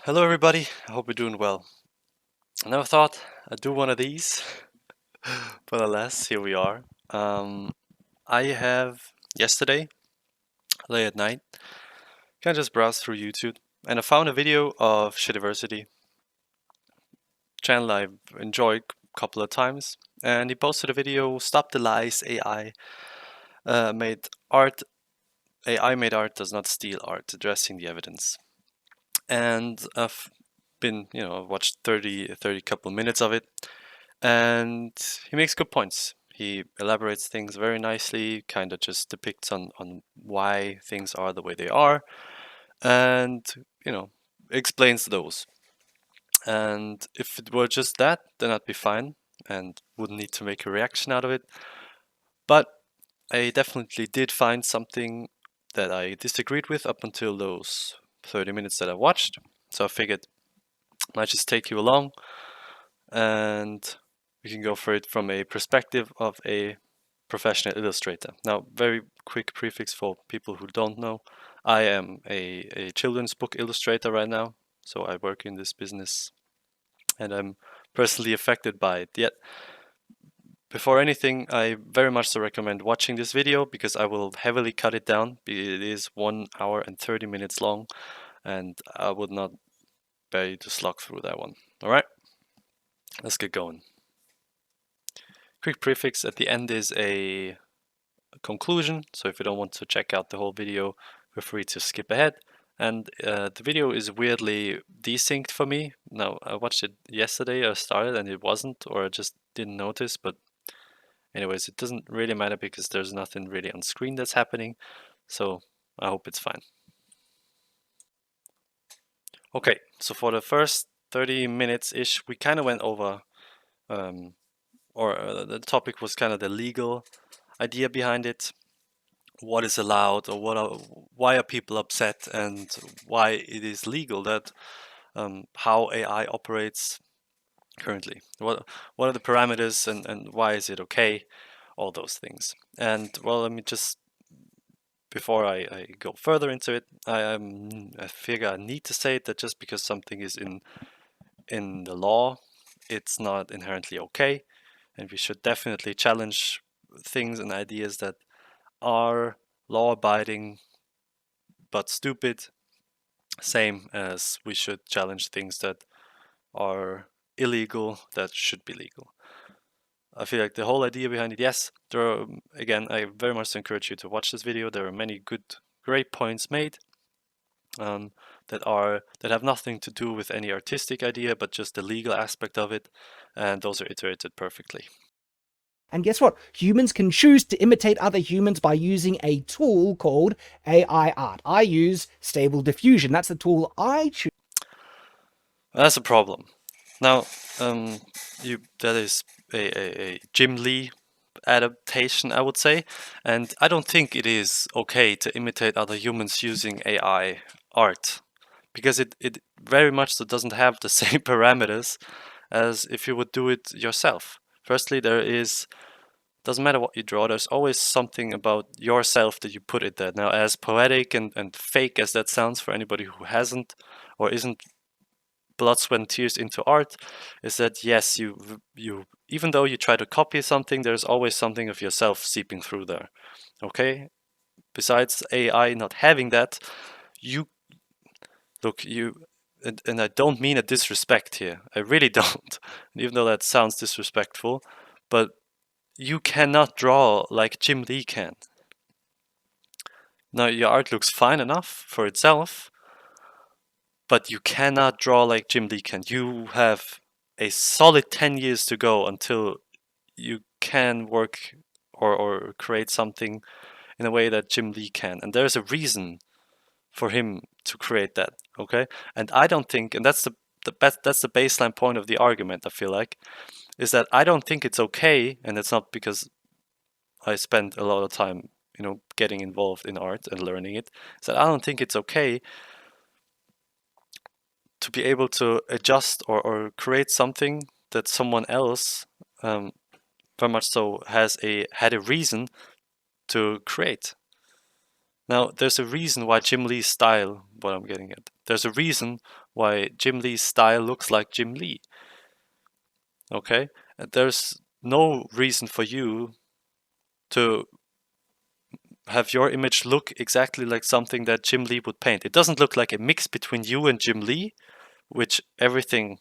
Hello everybody, I hope you're doing well. I never thought I'd do one of these, but alas, here we are. I have yesterday, late at night, kind of just browsed through YouTube and I found a video of Shadiversity, channel I've enjoyed a couple of times, and he posted a video, Stop the Lies, made art, AI made art does not steal art, addressing the evidence. And I've been, watched 30 couple minutes of it. And he makes good points. He elaborates things very nicely, kind of just depicts on why things are the way they are, and explains those. And if it were just that, then I'd be fine and wouldn't need to make a reaction out of it. But I definitely did find something that I disagreed with up until those 30 minutes that I watched. So I figured I might just take you along and we can go for it from a perspective of a professional illustrator. Now, very quick prefix for people who don't know. I am a children's book illustrator right now, so I work in this business and I'm personally affected by it. Yet, before anything, I very much so recommend watching this video because I will heavily cut it down. It is 1 hour and 30 minutes long, and I would not bear you to slog through that one. All right, let's get going. Quick prefix at the end is a conclusion, so if you don't want to check out the whole video, feel free to skip ahead. And the video is weirdly desynced for me. Now, I watched it yesterday, I started and it wasn't, or I just didn't notice, but anyways, it doesn't really matter because there's nothing really on screen that's happening, so I hope it's fine. Okay, so for the first 30 minutes-ish, we kind of went over, the topic was kind of the legal idea behind it. What is allowed, or why are people upset, and why it is legal, that how AI operates currently. What are the parameters, and why is it okay? All those things. And well, let me just, before I go further into it, I figure I need to say that just because something is in the law, it's not inherently okay, and we should definitely challenge things and ideas that are law-abiding but stupid, same as we should challenge things that are illegal that should be legal. I feel like the whole idea behind it, yes, there are, again, I very much encourage you to watch this video. There are many great points made that have nothing to do with any artistic idea, but just the legal aspect of it, and those are iterated perfectly. And guess what? Humans can choose to imitate other humans by using a tool called AI art. I use Stable Diffusion. That's the tool I choose. That's a problem. Now, that is a Jim Lee adaptation, I would say, and I don't think it is okay to imitate other humans using AI art, because it very much so doesn't have the same parameters as if you would do it yourself. Firstly, doesn't matter what you draw, there's always something about yourself that you put it there. Now, as poetic and fake as that sounds for anybody who hasn't or isn't blood, sweat, and tears into art, is that yes, you even though you try to copy something, there's always something of yourself seeping through there. Okay? Besides AI not having that, and I don't mean a disrespect here. I really don't. Even though that sounds disrespectful, but you cannot draw like Jim Lee can. Now, your art looks fine enough for itself, but you cannot draw like Jim Lee can. You have a solid 10 years to go until you can work or create something in a way that Jim Lee can. And there's a reason for him to create that, okay? And I don't think, and that's the baseline point of the argument, I feel like, is that I don't think it's okay, and it's not because I spent a lot of time, getting involved in art and learning it, is that I don't think it's okay to be able to adjust or create something that someone else very much so had a reason to create. Now, there's a reason why Jim Lee's style, what I'm getting at, there's a reason why Jim Lee's style looks like Jim Lee. Okay? And there's no reason for you to have your image look exactly like something that Jim Lee would paint. It doesn't look like a mix between you and Jim Lee, which everything,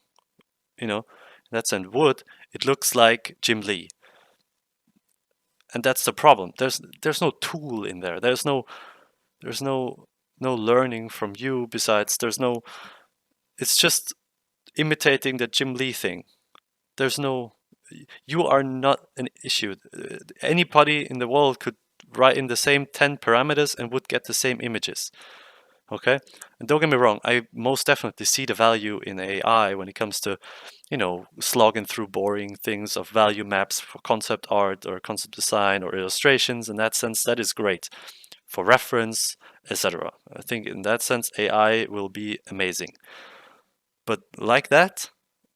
in that sense would. It looks like Jim Lee. And that's the problem. There's no tool in there. There's no learning from you. Besides, it's just imitating the Jim Lee thing. You are not an issue. Anybody in the world could write in the same 10 parameters and would get the same images. Okay? And don't get me wrong, I most definitely see the value in AI when it comes to, slogging through boring things of value maps for concept art or concept design or illustrations. In that sense, that is great for reference, etc. I think in that sense, AI will be amazing. But like that,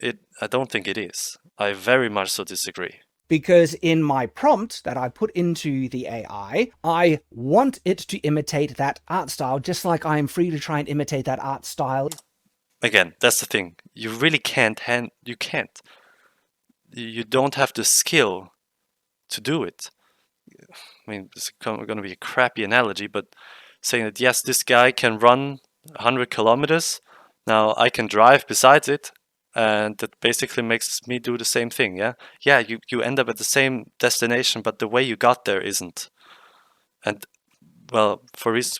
I don't think it is. I very much so disagree. Because in my prompt that I put into the AI, I want it to imitate that art style, just like I am free to try and imitate that art style. Again, that's the thing. You really can't. You can't. You don't have the skill to do it. I mean, it's going to be a crappy analogy, but saying that yes, this guy can run 100 kilometers. Now I can drive besides it, and that basically makes me do the same thing. Yeah. You end up at the same destination, but the way you got there isn't. And well, for reasons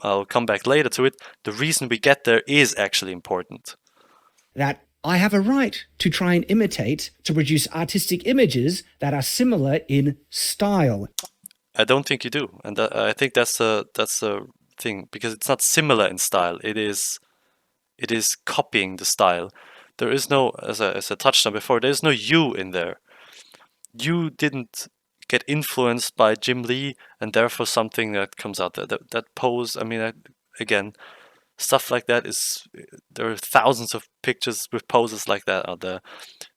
I'll come back later to it. The reason we get there is actually important. That I have a right to try and imitate, to produce artistic images that are similar in style. I don't think you do, and I think that's the thing, because it's not similar in style. It is copying the style. There is no, as I touched on before, there is no you in there. You didn't get influenced by Jim Lee, and therefore something that comes out there. That pose, I mean, again, stuff like that is, there are thousands of pictures with poses like that out there.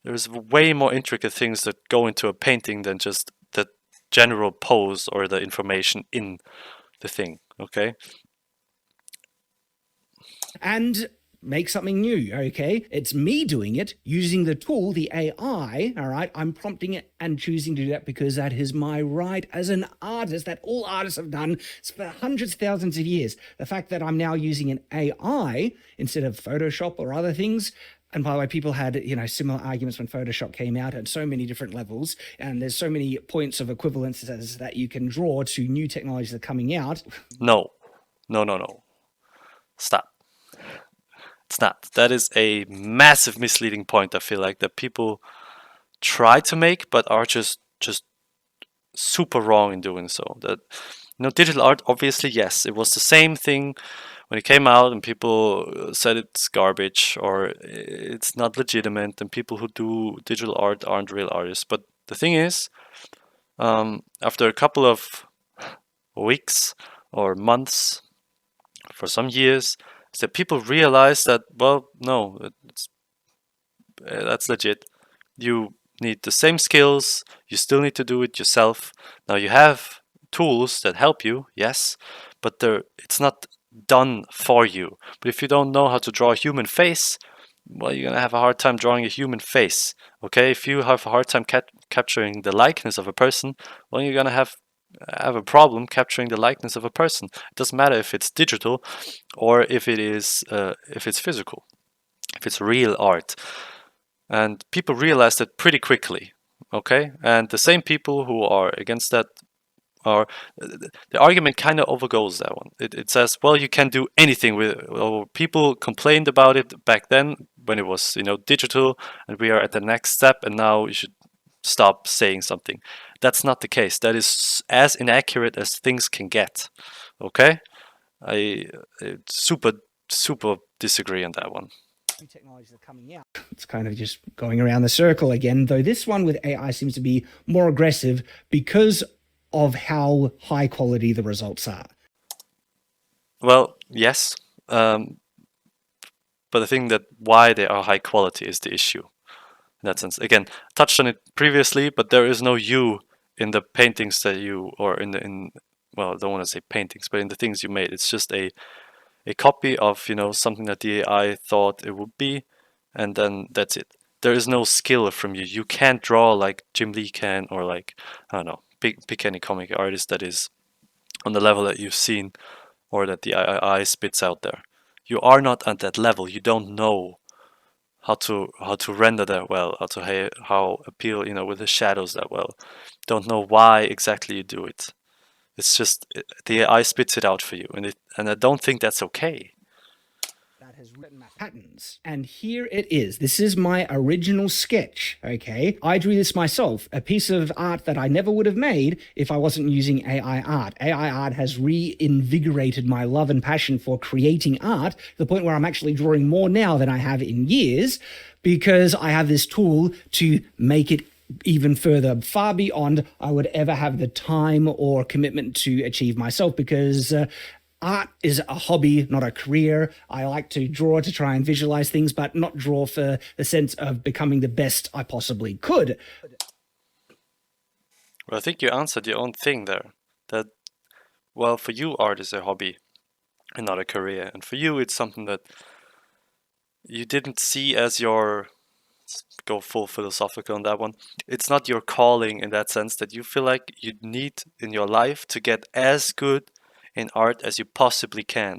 There's way more intricate things that go into a painting than just the general pose or the information in the thing, okay? And make something new, okay? It's me doing it using the tool, the AI, all right? I'm prompting it and choosing to do that because that is my right as an artist, that all artists have done for hundreds of thousands of years. The fact that I'm now using an AI instead of Photoshop or other things, and by the way, people had, similar arguments when Photoshop came out at so many different levels, and there's so many points of equivalence that you can draw to new technologies that are coming out. No. Stop. It's not. That is a massive misleading point, I feel like, that people try to make, but are just super wrong in doing so. That, digital art, obviously, yes, it was the same thing when it came out, and people said it's garbage or it's not legitimate, and people who do digital art aren't real artists. But the thing is, after a couple of weeks or months, for some years, is that people realize that, well, no, that's legit. You need the same skills. You still need to do it yourself. Now you have tools that help you, yes, but it's not done for you. But if you don't know how to draw a human face, well, you're gonna have a hard time drawing a human face. Okay, if you have a hard time capturing the likeness of a person, well, you're gonna have a problem capturing the likeness of a person. It doesn't matter if it's digital or if it's physical, if it's real art. And people realize that pretty quickly. Okay, and the same people who are against that are, the argument kind of overgoes that one. It says, well, you can do anything with. Well, people complained about it back then when it was digital, and we are at the next step, and now you should stop saying something. That's not the case. That is as inaccurate as things can get. Okay, I super disagree on that one. New technologies are coming out. It's kind of just going around the circle again, though this one with AI seems to be more aggressive because of how high quality the results are. Well, yes, but the thing that why they are high quality is the issue. In that sense, again, touched on it previously, but there is no you in the paintings that you, or in well, I don't want to say paintings, but in the things you made. It's just a copy of, something that the AI thought it would be, and then that's it. There is no skill from you. You can't draw like Jim Lee can, or like, I don't know, pick any comic artist that is on the level that you've seen or that the AI spits out there. You are not at that level. You don't know how to render that well, how appeal, with the shadows that well. Don't know why exactly you do it. It's just the AI spits it out for you, and I don't think that's okay. That has written my patterns. And here it is. This is my original sketch, okay? I drew this myself, a piece of art that I never would have made if I wasn't using AI art. AI art has reinvigorated my love and passion for creating art to the point where I'm actually drawing more now than I have in years because I have this tool to make it even further, far beyond I would ever have the time or commitment to achieve myself because art is a hobby, not a career. I like to draw to try and visualize things, but not draw for the sense of becoming the best I possibly could. Well, I think you answered your own thing there. That, well, for you, art is a hobby and not a career. And for you, it's something that you didn't see as your, go full philosophical on that one. It's not your calling in that sense that you feel like you need in your life to get as good in art as you possibly can.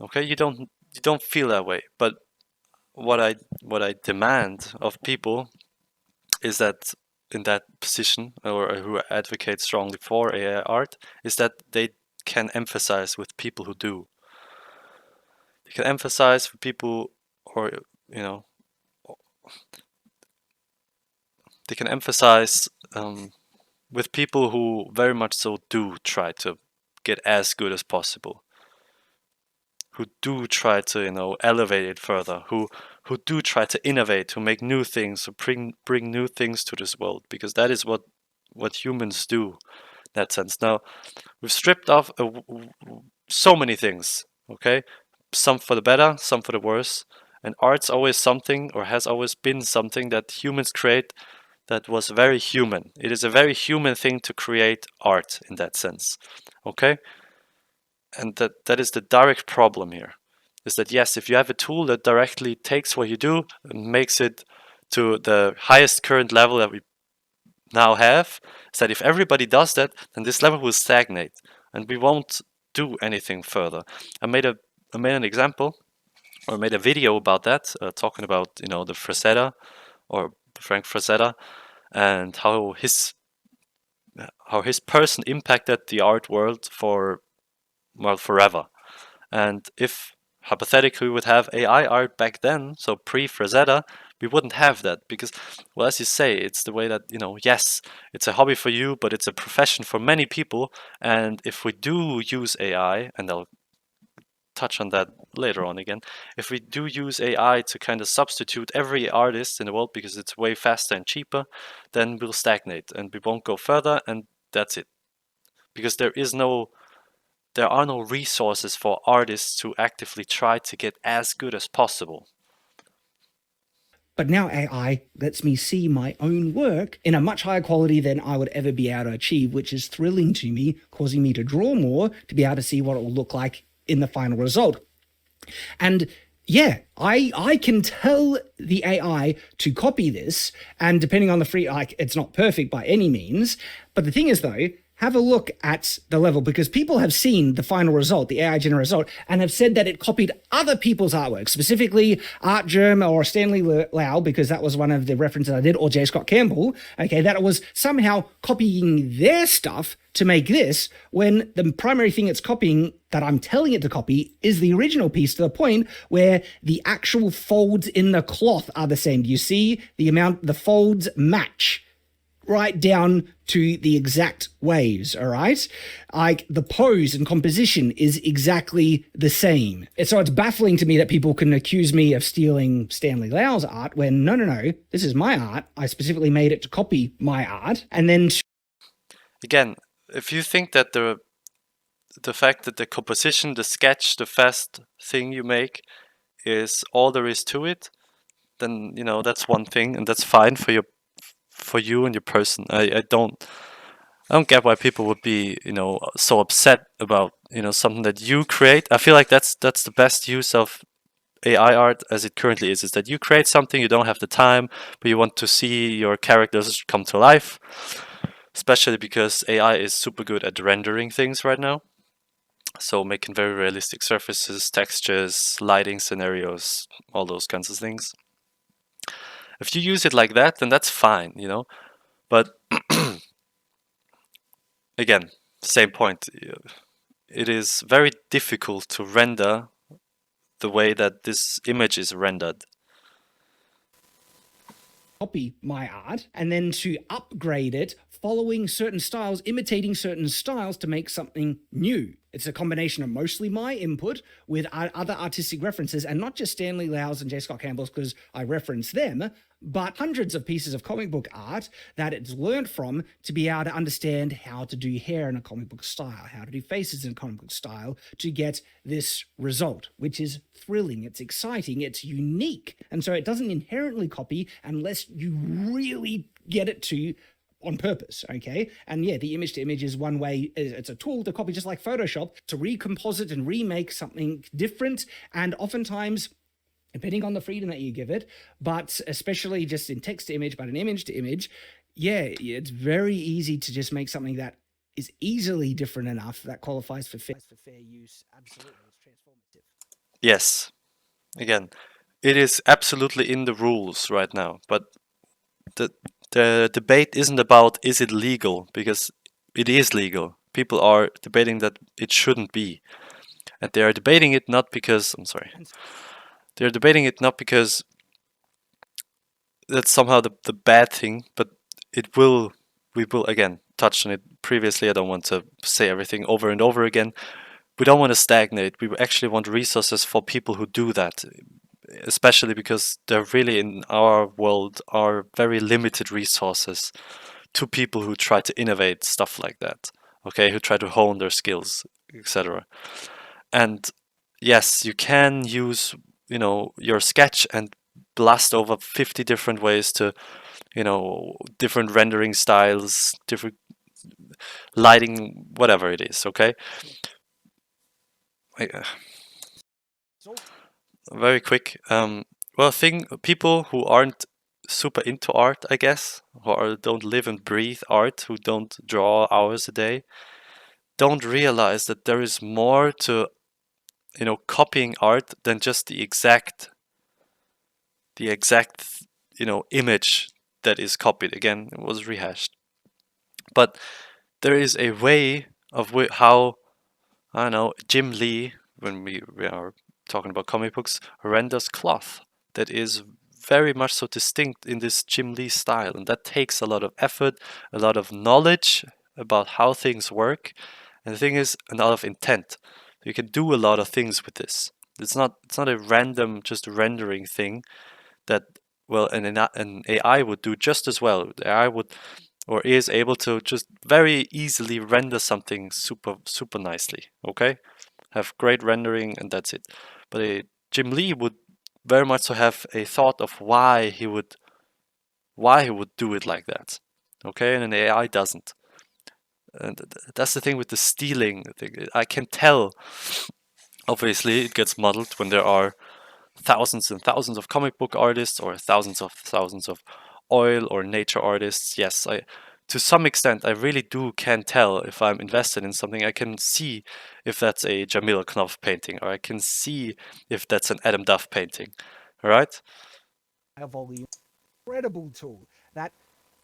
Okay, you don't feel that way. But what I demand of people is that in that position, or who advocate strongly for AI art, is that they can emphasize with people who do. They can emphasize for people, or you know, they can emphasize with people who very much so do try to get as good as possible, who do try to elevate it further, who do try to innovate, who make new things, who bring new things to this world, because that is what humans do in that sense. Now we've stripped off so many things, okay, some for the better, some for the worse, and art's always something, or has always been something, that humans create that was very human. It is a very human thing to create art in that sense, okay? And that is the direct problem here, is that yes, if you have a tool that directly takes what you do and makes it to the highest current level that we now have, is that if everybody does that, then this level will stagnate and we won't do anything further. I made an example, or made a video about that, talking about the Frazetta, or Frank Frazetta, and how his person impacted the art world for, well, forever. And if hypothetically we would have AI art back then, so pre-Frazetta, we wouldn't have that because, well, as you say, it's the way that, yes, it's a hobby for you, but it's a profession for many people. And if we do use AI, and I'll touch on that later on again, if we do use AI to kind of substitute every artist in the world because it's way faster and cheaper, then we'll stagnate and we won't go further, and that's it. Because there are no resources for artists to actively try to get as good as possible. But now AI lets me see my own work in a much higher quality than I would ever be able to achieve, which is thrilling to me, causing me to draw more to be able to see what it will look like in the final result. And yeah, I can tell the AI to copy this, and depending on the free, like, it's not perfect by any means. But the thing is, though, have a look at the level, because people have seen the final result, the AI generated result, and have said that it copied other people's artwork, specifically Art Germ or Stanley Lau, because that was one of the references I did, or J. Scott Campbell, okay, that it was somehow copying their stuff to make this, when the primary thing it's copying, that I'm telling it to copy, is the original piece, to the point where the actual folds in the cloth are the same. Do you see the amount the folds match? Right down to the exact waves, all right? Like, the pose and composition is exactly the same. So it's baffling to me that people can accuse me of stealing Stanley Lau's art when, no, this is my art. I specifically made it to copy my art. And then... Again, if you think that the fact that the composition, the sketch, the fast thing you make is all there is to it, then, that's one thing, and that's fine for you and your person. I don't I don't get why people would be, so upset about, something that you create. I feel like that's the best use of AI art as it currently is that you create something, you don't have the time, but you want to see your characters come to life, especially because AI is super good at rendering things right now. So making very realistic surfaces, textures, lighting scenarios, all those kinds of things. If you use it like that, then that's fine. But again, same point. It is very difficult to render the way that this image is rendered. Copy my art and then to upgrade it following certain styles, imitating certain styles to make something new. It's a combination of mostly my input with other artistic references, and not just Stanley Lau's and J. Scott Campbell's because I reference them, but hundreds of pieces of comic book art that it's learned from to be able to understand how to do hair in a comic book style, how to do faces in a comic book style to get this result, which is thrilling, it's exciting, it's unique. And so it doesn't inherently copy unless you really get it to on purpose, okay? And yeah, the image to image is one way, it's a tool to copy, just like Photoshop, to recomposite and remake something different. And oftentimes, depending on the freedom that you give it, but especially just in text to image, but an image to image, yeah, it's very easy to just make something that is easily different enough that qualifies for fair use. Absolutely, it's transformative. Yes, again, it is absolutely in the rules right now, but the the debate isn't about is it legal, because it is legal. People are debating that it shouldn't be. And they are debating it not because they're debating it not because that's somehow the bad thing, but we will again touch on it previously. I don't want to say everything over and over again. We don't want to stagnate. We actually want resources for people who do that, especially because there really in our world are very limited resources to people who try to innovate stuff like that, okay, who try to hone their skills, etc. And yes, you can use, your sketch and blast over 50 different ways to, different rendering styles, different lighting, whatever it is, okay? Very quick. Well, people who aren't super into art, I guess, don't live and breathe art, who don't draw hours a day, don't realize that there is more to, copying art than just the exact, image that is copied. Again, it was rehashed, but there is a way of how, I don't know, Jim Lee, when we are talking about comic books, renders cloth that is very much so distinct in this Jim Lee style, and that takes a lot of effort, a lot of knowledge about how things work, and the thing is, a lot of intent. You can do a lot of things with this. It's not a random just rendering thing that, well, an AI would do just as well. The AI would or is able to just very easily render something super super nicely. Okay, have great rendering and that's it. But Jim Lee would very much so have a thought of why he would do it like that. Okay, and an AI doesn't. And that's the thing with the stealing thing. I can tell. Obviously, it gets muddled when there are thousands and thousands of comic book artists or thousands of oil or nature artists. Yes, to some extent I really can tell if I'm invested in something. I can see if that's a Jamil Knopf painting, or I can see if that's an Adam Duff painting. All right? A volume, incredible tool that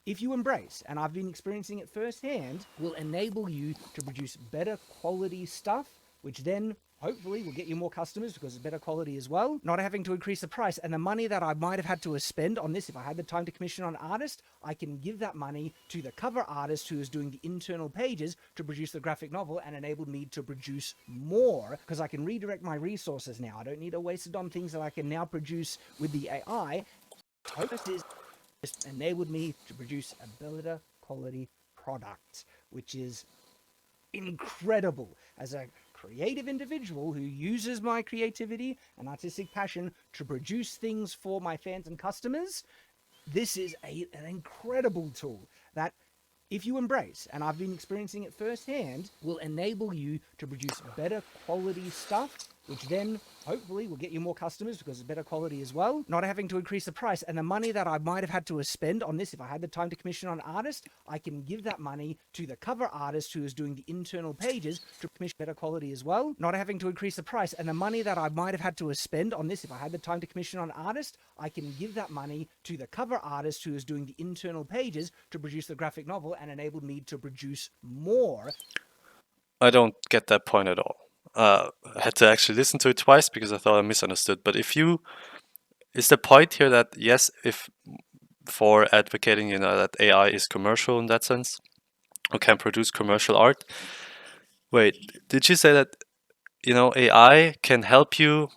if you embrace, and I've been experiencing it firsthand, will enable you to produce better quality stuff, which then hopefully will get you more customers because it's better quality as well, not having to increase the price. And the money that I might have had to spend on this, if I had the time to commission an artist, I can give that money to the cover artist who is doing the internal pages to produce the graphic novel, and enabled me to produce more because I can redirect my resources now. I don't need to waste it on things that I can now produce with the AI. Host is just enabled me to produce a better quality product, which is incredible. As a creative individual who uses my creativity and artistic passion to produce things for my fans and customers, this is an incredible tool that if you embrace, and I've been experiencing it firsthand, will enable you to produce better quality stuff, which then hopefully will get you more customers because it's better quality as well, not having to increase the price. And the money that I might have had to spend on this, if I had the time to commission an artist, I can give that money to the cover artist who is doing the internal pages to commission better quality as well, not having to increase the price. And the money that I might have had to spend on this, if I had the time to commission an artist, I can give that money to the cover artist who is doing the internal pages to produce the graphic novel and enable me to produce more. I don't get that point at all. I had to actually listen to it twice because I thought I misunderstood. But is the point here that yes, if for advocating, that AI is commercial in that sense, or can produce commercial art? Wait, did you say that, AI can help you,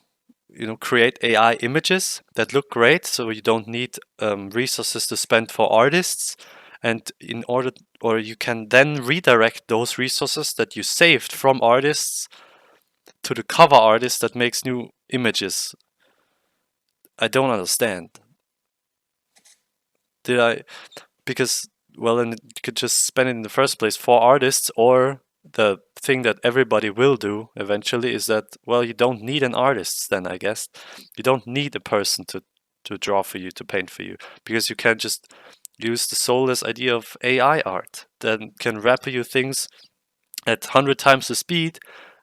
create AI images that look great, so you don't need resources to spend for artists, and or you can then redirect those resources that you saved from artists to the cover artist that makes new images? I don't understand. Did I? Because, well, then you could just spend it in the first place for artists, or the thing that everybody will do eventually is that, well, you don't need an artist then, I guess. You don't need a person to draw for you, to paint for you, because you can just use the soulless idea of AI art that can wrap you things at 100 times the speed,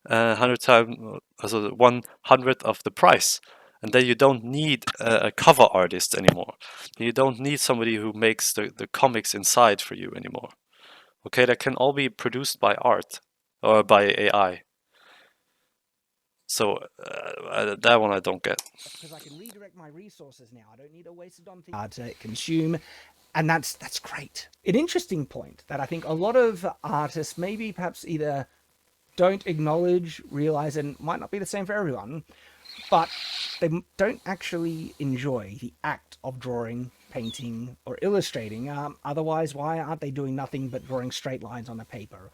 100 times, also 1/100th of the price. And then you don't need a cover artist anymore. You don't need somebody who makes the comics inside for you anymore. Okay, that can all be produced by art or by AI. So that one I don't get. Because I can redirect my resources now. I don't need to waste it on things to consume. And that's great. An interesting point that I think a lot of artists maybe perhaps either don't acknowledge, realize, and might not be the same for everyone, but they don't actually enjoy the act of drawing, painting, or illustrating. Otherwise, why aren't they doing nothing but drawing straight lines on a paper?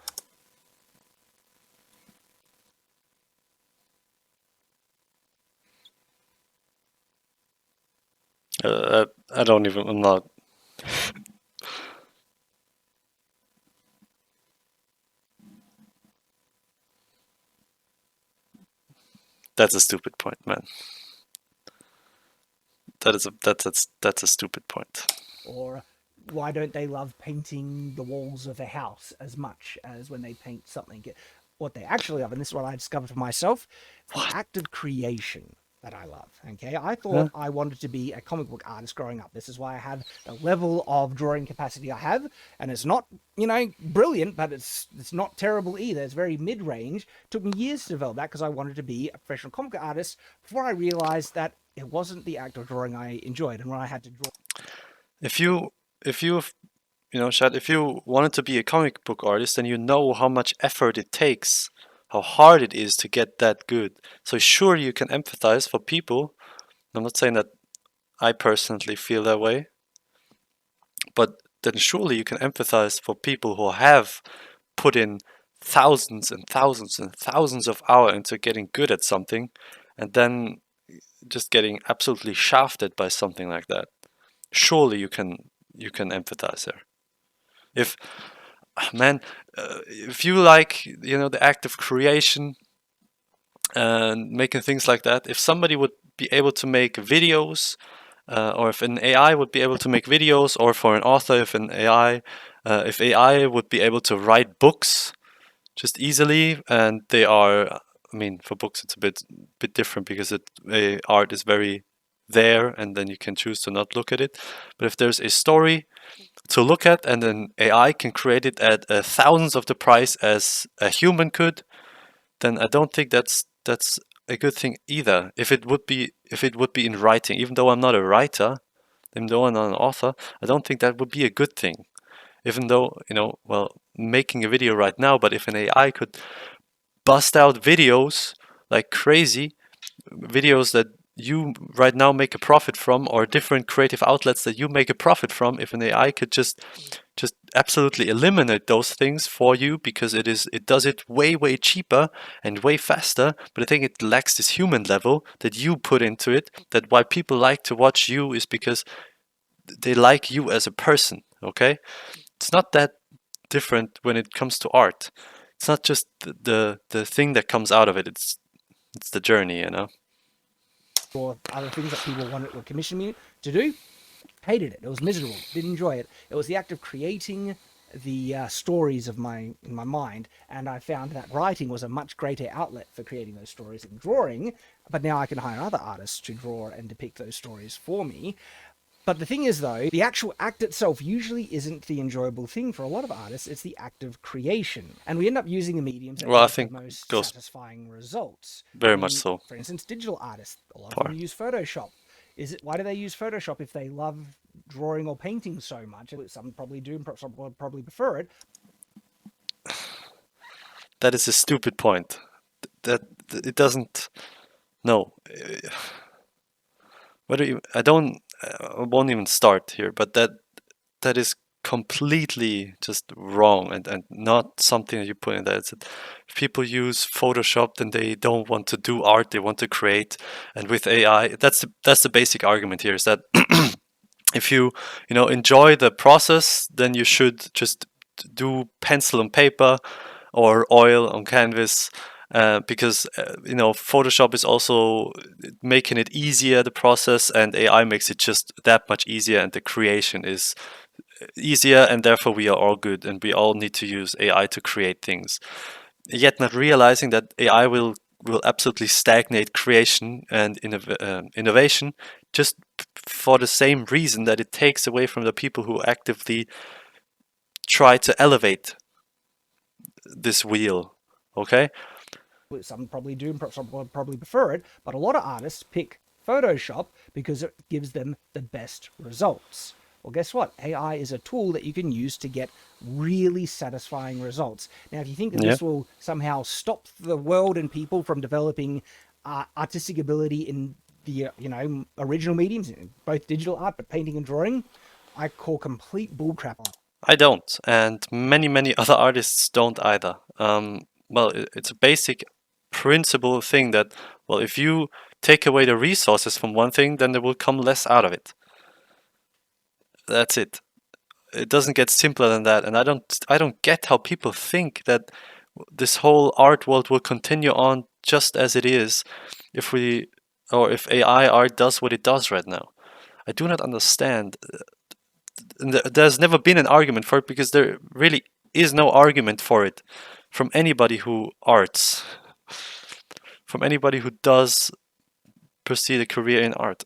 I don't even, I'm not. That's a stupid point, man. That's a stupid point. Or why don't they love painting the walls of a house as much as when they paint something? What they actually love, and this is what I discovered for myself, the act of creation that I love. Okay, I thought I wanted to be a comic book artist growing up. This is why I have the level of drawing capacity I have, and it's not, brilliant, but it's not terrible either. It's very mid-range. It took me years to develop that because I wanted to be a professional comic book artist before I realized that it wasn't the act of drawing I enjoyed, and when I had to draw. If you Shad, if you wanted to be a comic book artist, then you know how much effort it takes, how hard it is to get that good. So sure, you can empathize for people. I'm not saying that I personally feel that way, but then surely you can empathize for people who have put in thousands and thousands and thousands of hours into getting good at something, and then just getting absolutely shafted by something like that. Surely you can empathize there. If man, if you like, the act of creation and making things like that, if somebody would be able to make videos, or if an AI would be able to make videos, or for an author, if AI would be able to write books just easily, and they are, I mean, for books it's a bit different because art is very there, and then you can choose to not look at it. But if there's a story to look at, and then AI can create it at thousands of the price as a human could, then I don't think that's a good thing either. If it would be in writing, even though I'm not a writer, even though I'm not an author, I don't think that would be a good thing. Even though, well, making a video right now, but if an AI could bust out videos like crazy, videos that you right now make a profit from, or different creative outlets that you make a profit from, if an AI could just absolutely eliminate those things for you, because it does it way cheaper and way faster, but I think it lacks this human level that you put into it, that why people like to watch you is because they like you as a person. Okay, it's not that different when it comes to art. It's not just the thing that comes out of it. It's the journey, you know. or other things that people wanted or commissioned me to do. Hated it. It was miserable. Didn't enjoy it. It was the act of creating the stories of in my mind, and I found that writing was a much greater outlet for creating those stories than drawing. But now I can hire other artists to draw and depict those stories for me. But the thing is, though, the actual act itself usually isn't the enjoyable thing for a lot of artists. It's the act of creation. And we end up using the mediums that Well, I give the think most goes satisfying results. very much so. For instance, digital artists, a lot of them Far. use Photoshop. Why do they use Photoshop if they love drawing or painting so much? Some probably do, and some probably prefer it. That is a stupid point. That it doesn't. No. What do you? I won't even start here. But that is completely just wrong and not something that you put in there. It's that if people use Photoshop, then they don't want to do art, they want to create. And with AI, that's the basic argument here, is that if you enjoy the process, then you should just do pencil and paper or oil on canvas, because Photoshop is also making it easier, the process, and AI makes it just that much easier, and the creation is easier, and therefore we are all good and we all need to use AI to create things, yet not realizing that AI will absolutely stagnate creation and innovation, just for the same reason that it takes away from the people who actively try to elevate this wheel. Okay? Some probably do, and some probably prefer it. But a lot of artists pick Photoshop because it gives them the best results. Well, guess what? AI is a tool that you can use to get really satisfying results. Now, if you think that Yeah. this will somehow stop the world and people from developing artistic ability in the original mediums, both digital art, but painting and drawing, I call complete bullcrap on. I don't, and many other artists don't either. Well, it's a basic principle thing that, well, if you take away the resources from one thing, then there will come less out of it. That's it. It doesn't get simpler than that, and I don't get how people think that this whole art world will continue on just as it is if AI art does what it does right now. I do not understand. And there's never been an argument for it, because there really is no argument for it from anybody who arts, from anybody who does pursue a career in art,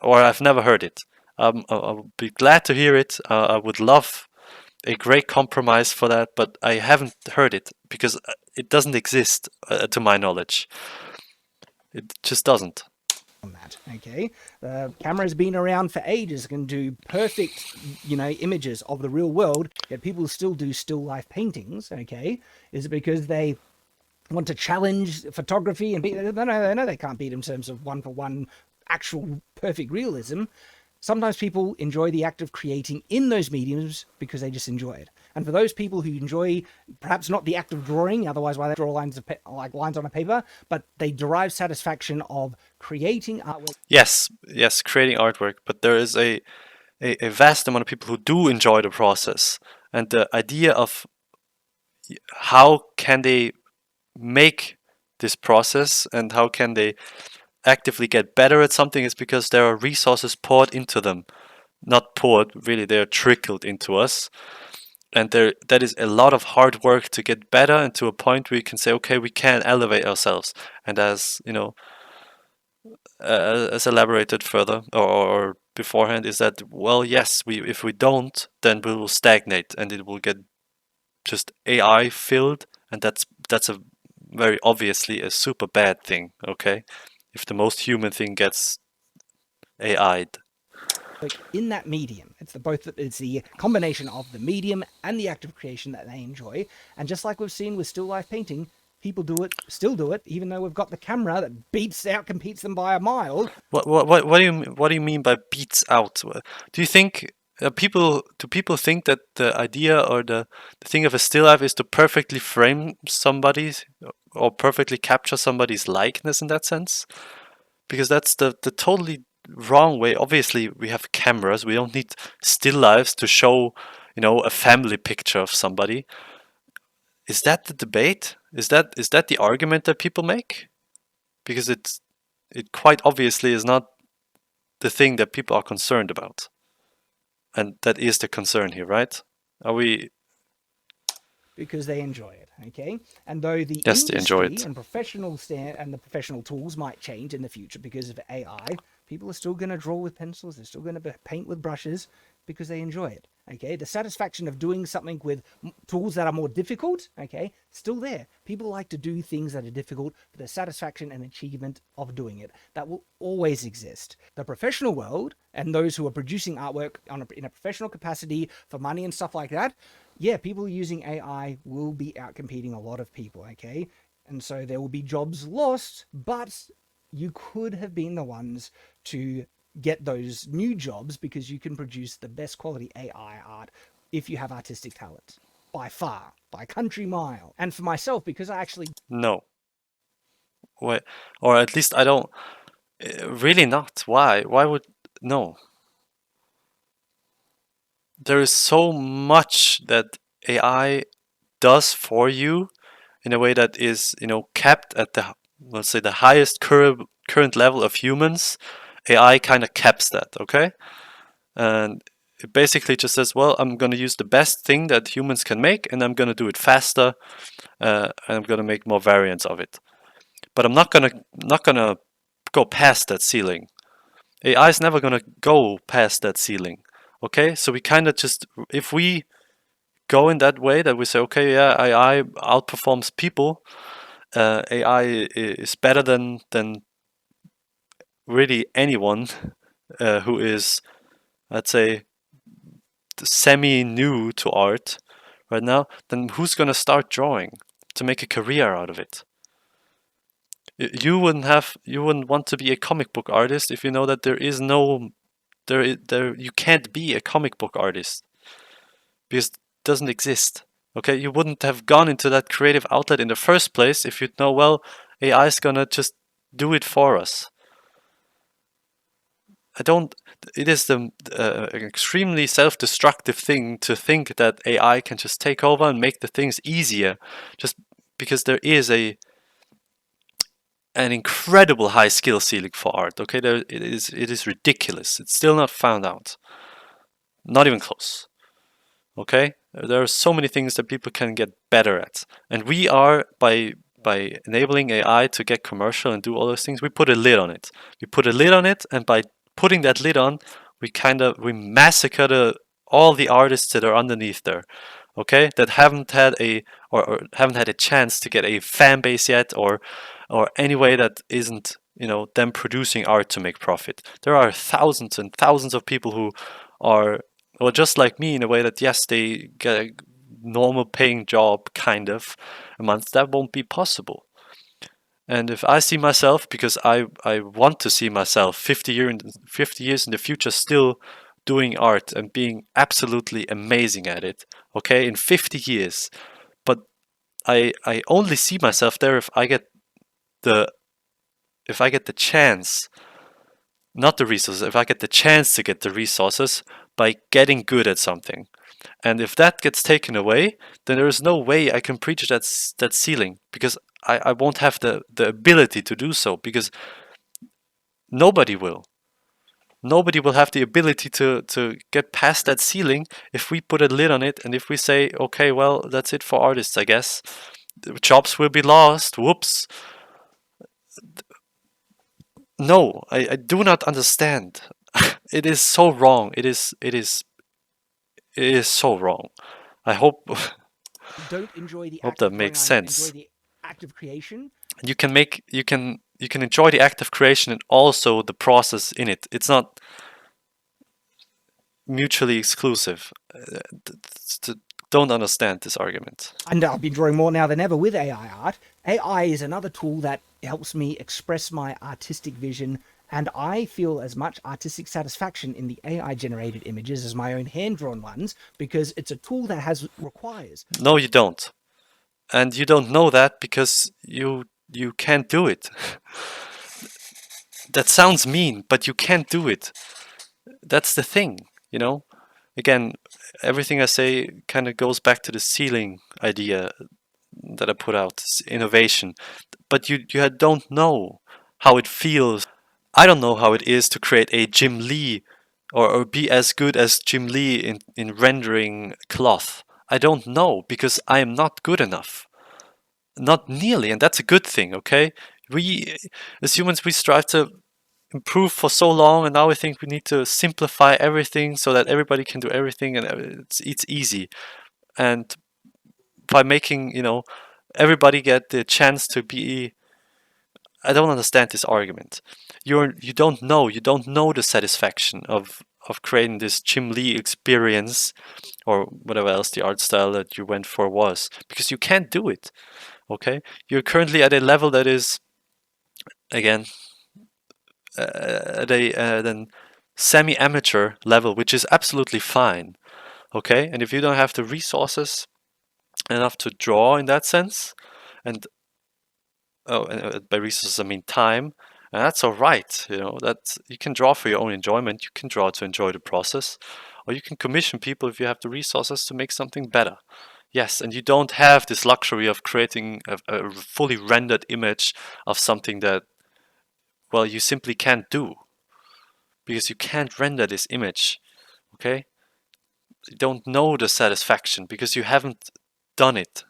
or I've never heard it. I would be glad to hear it. I would love a great compromise for that, but I haven't heard it because it doesn't exist, to my knowledge. It just doesn't. On that, okay? The camera's been around for ages, can do perfect, images of the real world, yet people still do still life paintings, okay? Is it because they want to challenge photography and no, they can't beat in terms of one-for-one actual perfect realism. Sometimes people enjoy the act of creating in those mediums because they just enjoy it. And for those people who enjoy perhaps not the act of drawing, otherwise why they draw lines on a paper, but they derive satisfaction of creating artwork. Yes, creating artwork, but there is a vast amount of people who do enjoy the process, and the idea of how can they make this process and how can they actively get better at something is because there are resources poured into them. Not poured, really, they're trickled into us. And that is a lot of hard work to get better, and to a point where you can say, okay, we can elevate ourselves. And as as elaborated further or beforehand, is that, well, yes, if we don't, then we will stagnate and it will get just AI filled, and that's a very obviously a super bad thing. Okay, if the most human thing gets AI'd. In that medium, it's the combination of the medium and the act of creation that they enjoy. And just like we've seen with still life painting, people still do it, even though we've got the camera that competes them by a mile. What do you mean by beats out? Do you think do people think that the idea or the thing of a still life is to perfectly frame somebody or perfectly capture somebody's likeness in that sense? Because that's the totally wrong way. Obviously, we have cameras. We don't need still lives to show, a family picture of somebody. Is that the debate? Is that the argument that people make? Because it quite obviously is not the thing that people are concerned about. And that is the concern here, right? Are we? Because they enjoy it, okay? And though the Yes, they enjoy industry it. and the professional tools might change in the future because of AI, people are still going to draw with pencils, they're still going to paint with brushes because they enjoy it, okay? The satisfaction of doing something with tools that are more difficult, okay, still there. People like to do things that are difficult for the satisfaction and achievement of doing it. That will always exist. The professional world and those who are producing artwork in a professional capacity for money and stuff like that, yeah, people using AI will be outcompeting a lot of people, okay? And so there will be jobs lost, but you could have been the ones to get those new jobs because you can produce the best quality AI art if you have artistic talent. By far, by country mile. And for myself, because I actually No. Wait, or at least I don't. Really not. Why? Why would no? There is so much that AI does for you in a way that is, kept at the, let's say, the highest current level of humans. AI kind of caps that, okay? And it basically just says, well, I'm going to use the best thing that humans can make, and I'm going to do it faster, and I'm going to make more variants of it. But I'm not gonna go past that ceiling. AI is never gonna go past that ceiling. Okay, so we kind of just, if we go in that way that we say, okay, yeah, AI outperforms people, AI is better than really anyone who is, let's say, semi new to art right now, then who's gonna start drawing to make a career out of it? You wouldn't want to be a comic book artist if you know that there is no there you can't be a comic book artist because it doesn't exist. Okay, you wouldn't have gone into that creative outlet in the first place if you'd know, well, AI is gonna just do it for us. I don't. It is an extremely self-destructive thing to think that AI can just take over and make the things easier, just because there is an incredible high skill ceiling for art. Okay, it is ridiculous. It's still not found out. Not even close. Okay, there are so many things that people can get better at, and we are by enabling AI to get commercial and do all those things. We put a lid on it. We put a lid on it, and by putting that lid on, we massacre all the artists that are underneath there. Okay, that haven't had or haven't had a chance to get a fan base yet, or any way that isn't them producing art to make profit. There are thousands and thousands of people who are, well, just like me, in a way that, yes, they get a normal paying job kind of a month. That won't be possible. And if I see myself, because I want to see myself 50 years in the future still doing art and being absolutely amazing at it, okay, in 50 years. But I only see myself there the if I get the chance, not the resources, if I get the chance to get the resources by getting good at something. And if that gets taken away, then there is no way I can preach that ceiling, because I won't have the ability to do so, because nobody will. Nobody will have the ability to get past that ceiling if we put a lid on it, and if we say, okay, well, that's it for artists, I guess. The jobs will be lost. Whoops. No, I do not understand. It is so wrong. It is so wrong. I hope don't enjoy the hope act that of going makes on and enjoy sense. the act of creation. You can enjoy the act of creation and also the process in it. It's not mutually exclusive. Don't understand this argument. And I've been drawing more now than ever with AI art. AI is another tool that helps me express my artistic vision, and I feel as much artistic satisfaction in the AI generated images as my own hand drawn ones, because it's a tool that requires. No, you don't. And you don't know that because you can't do it. That sounds mean, but you can't do it. That's the thing, you know? again, everything I say kind of goes back to the ceiling idea that I put out, innovation. But you don't know how it feels. I don't know how it is to create a Jim Lee or be as good as Jim Lee in rendering cloth. I don't know because I am not good enough. Not nearly, and that's a good thing, okay? We, as humans, we strive to improve for so long, and now I think we need to simplify everything so that everybody can do everything, and it's easy. And by making, everybody get the chance to be, I don't understand this argument. You don't know the satisfaction of creating this Jim Lee experience or whatever else the art style that you went for was, because you can't do it. Okay, you're currently at a level that is, again, at a then semi-amateur level, which is absolutely fine. Okay, and if you don't have the resources enough to draw in that sense, and by resources I mean time, and that's all right. That you can draw for your own enjoyment. You can draw to enjoy the process, or you can commission people if you have the resources to make something better. Yes, and you don't have this luxury of creating a fully rendered image of something that, well, you simply can't do because you can't render this image. Okay, you don't know the satisfaction because you haven't done it.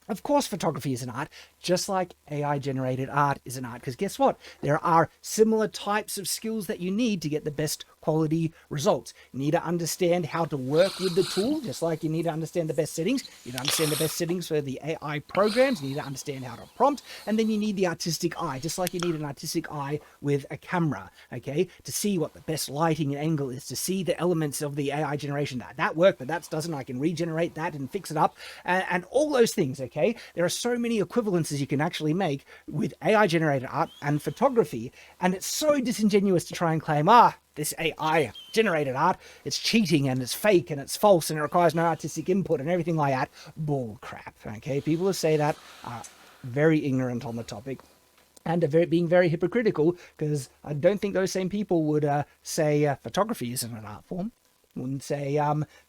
Of course, photography is an art, just like AI generated art is an art. Because guess what? There are similar types of skills that you need to get the best quality results. You need to understand how to work with the tool, just like you need to understand the best settings. You need to understand the best settings for the AI programs. You need to understand how to prompt. And then you need the artistic eye, just like you need an artistic eye with a camera, okay? To see what the best lighting and angle is, to see the elements of the AI generation. That worked, but that doesn't. I can regenerate that and fix it up. And all those things, okay? There are so many equivalences you can actually make with AI generated art and photography, and it's so disingenuous to try and claim, this AI generated art, it's cheating and it's fake and it's false and it requires no artistic input and everything like that. Bull crap, okay? People who say that are very ignorant on the topic and are being very hypocritical, because I don't think those same people would say photography isn't an art form. Wouldn't say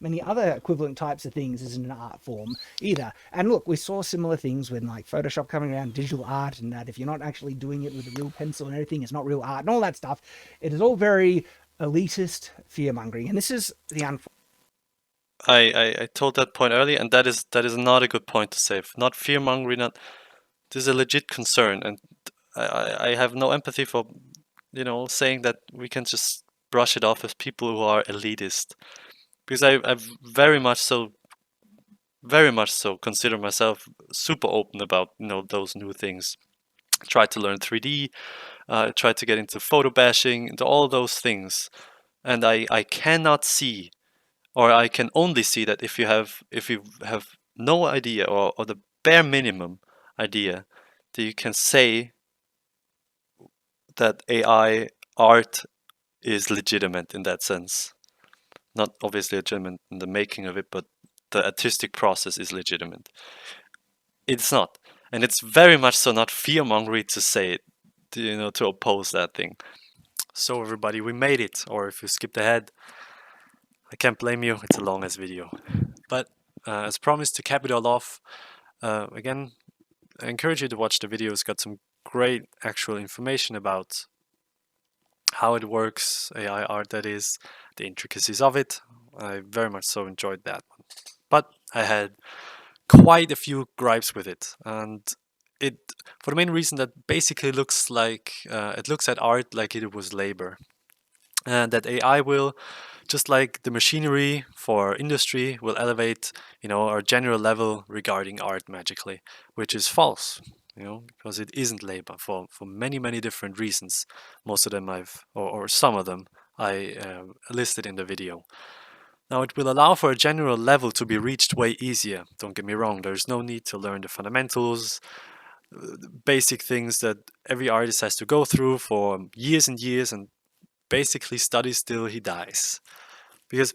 many other equivalent types of things isn't an art form either. And look, we saw similar things with like Photoshop coming around, digital art, and that if you're not actually doing it with a real pencil and everything, it's not real art and all that stuff. It is all very elitist fear mongering, and this is the I told that point earlier, and that is not a good point to say. Not fear mongering. Not This is a legit concern, and I have no empathy for saying that we can just brush it off as people who are elitist, because I very much so consider myself super open about those new things. Try to learn 3D, try to get into photo bashing, into all those things, and I cannot see, or I can only see that if you have no idea, or the bare minimum idea, that you can say that AI art is legitimate in that sense. Not obviously legitimate in the making of it, but the artistic process is legitimate. It's not. And it's very much so not fear-mongering to say it, to oppose that thing. So everybody, we made it. Or if you skipped ahead, I can't blame you. It's a long ass video. But as promised, to cap it all off, again, I encourage you to watch the video. It's got some great actual information about how it works, AI art that is, the intricacies of it. I very much so enjoyed that one. But I had quite a few gripes with it, and it, for the main reason that basically looks like it looks at art like it was labor, and that AI will, just like the machinery for industry, will elevate our general level regarding art magically, which is false. Because it isn't labor for many different reasons. Most of them or some of them I listed in the video. Now, it will allow for a general level to be reached way easier. Don't get me wrong, there's no need to learn the fundamentals, basic things that every artist has to go through for years and years and basically studies till he dies. Because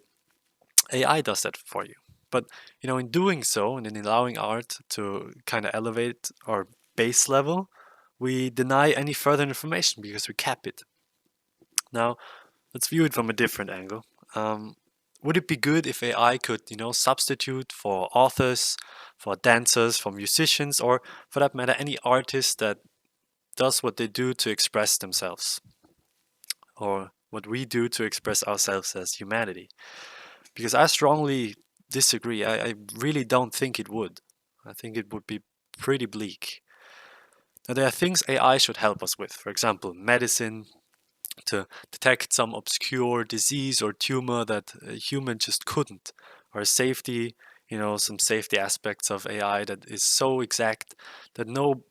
AI does that for you. But, in doing so and in allowing art to kind of elevate our base level, we deny any further information because we cap it. Now, let's view it from a different angle. Would it be good if AI could, substitute for authors, for dancers, for musicians, or for that matter, any artist that does what they do to express themselves, or what we do to express ourselves as humanity? Because I strongly disagree. I really don't think it would. I think it would be pretty bleak. Now, there are things AI should help us with. For example, medicine, to detect some obscure disease or tumor that a human just couldn't, or safety, some safety aspects of AI that is so exact that no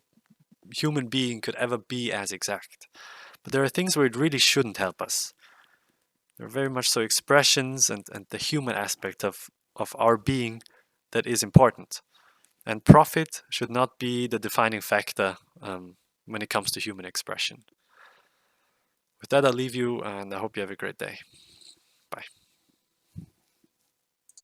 human being could ever be as exact. But there are things where it really shouldn't help us. There are very much so expressions and the human aspect of our being that is important. And profit should not be the defining factor when it comes to human expression. With that, I'll leave you and I hope you have a great day. Bye.